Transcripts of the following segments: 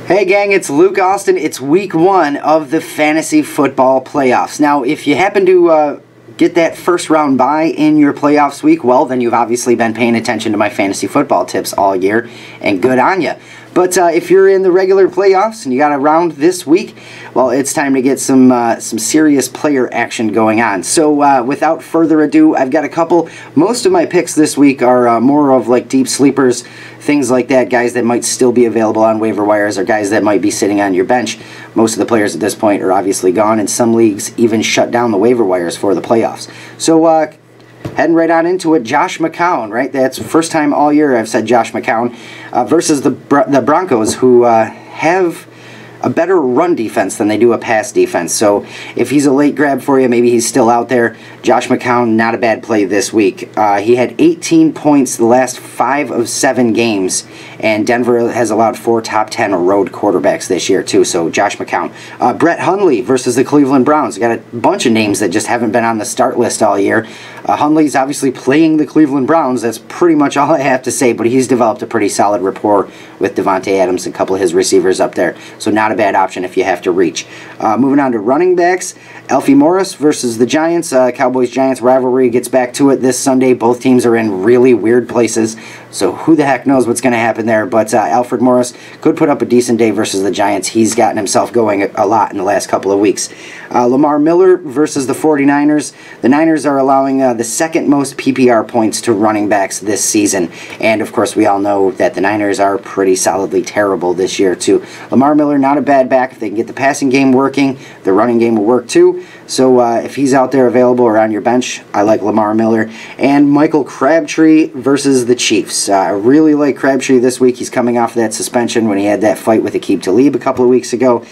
Hey gang, it's Luke Austin. It's week 1 of the fantasy football playoffs. Now, if you happen to get that first round bye in your playoffs week, well, then you've obviously been paying attention to my fantasy football tips all year, and good on you. But if you're in the regular playoffs and you got a round this week, well, it's time to get some serious player action going on. So without further ado, I've got a couple. Most of my picks this week are more of like deep sleepers, things like that, guys that might still be available on waiver wires or guys that might be sitting on your bench. Most of the players at this point are obviously gone, and some leagues even shut down the waiver wires for the playoffs. So heading right on into it, Josh McCown, right? That's the first time all year I've said Josh McCown versus the Broncos, who have a better run defense than they do a pass defense. So if he's a late grab for you, maybe he's still out there. Josh McCown, not a bad play this week. He had 18 points the last 5 of 7 games, and Denver has allowed 4 top 10 road quarterbacks this year too. So Josh McCown. Brett Hundley versus the Cleveland Browns. We got a bunch of names that just haven't been on the start list all year. Hundley's obviously playing the Cleveland Browns. That's pretty much all I have to say, but he's developed a pretty solid rapport with Devontae Adams and a couple of his receivers up there. So not a bad option if you have to reach. Moving on to running backs, Alfie Morris versus the Giants. Cowboys-Giants rivalry gets back to it this Sunday. Both teams are in really weird places, so who the heck knows what's going to happen there. But Alfred Morris could put up a decent day versus the Giants. He's gotten himself going a lot in the last couple of weeks. Lamar Miller versus the 49ers. The Niners are allowing the second most PPR points to running backs this season. And, of course, we all know that the Niners are pretty solidly terrible this year, too. Lamar Miller, not a bad back. If they can get the passing game working, the running game will work, too. So if he's out there available or on your bench, I like Lamar Miller. And Michael Crabtree versus the Chiefs. I really like Crabtree this week. He's coming off that suspension when he had that fight with Aqib Talib a couple of weeks ago.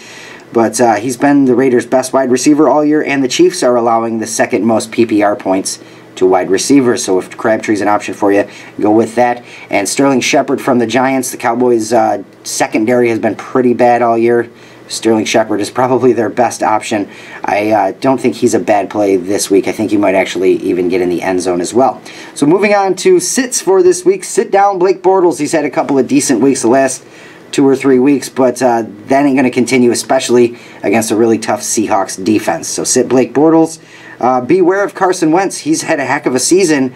But he's been the Raiders' best wide receiver all year, and the Chiefs are allowing the second most PPR points to wide receivers. So if Crabtree's an option for you, go with that. And Sterling Shepard from the Giants. The Cowboys' secondary has been pretty bad all year. Sterling Shepard is probably their best option. I don't think he's a bad play this week. I think he might actually even get in the end zone as well. So moving on to sits for this week. Sit down Blake Bortles. He's had a couple of decent weeks the last 2 or 3 weeks, but that ain't going to continue, especially against a really tough Seahawks defense. So sit Blake Bortles. Beware of Carson Wentz. He's had a heck of a season,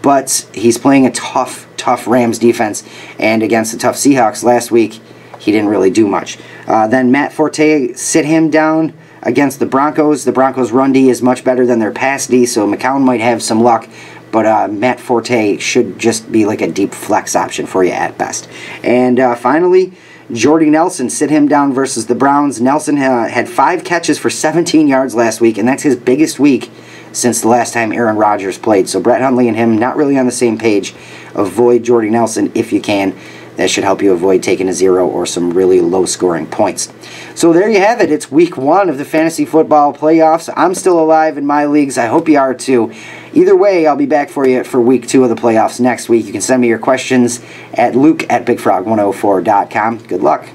but he's playing a tough Rams defense, and against the tough Seahawks last week, he didn't really do much. Then Matt Forte, sit him down against the Broncos. The Broncos' run D is much better than their pass D, so McCown might have some luck, but Matt Forte should just be like a deep flex option for you at best. And finally, Jordy Nelson, sit him down versus the Browns. Nelson had 5 catches for 17 yards last week, and that's his biggest week since the last time Aaron Rodgers played. So Brett Hundley and him not really on the same page. Avoid Jordy Nelson if you can. That should help you avoid taking a 0 or some really low-scoring points. So there you have it. It's week 1 of the fantasy football playoffs. I'm still alive in my leagues. I hope you are too. Either way, I'll be back for you for week 2 of the playoffs next week. You can send me your questions at luke@bigfrog104.com. Good luck.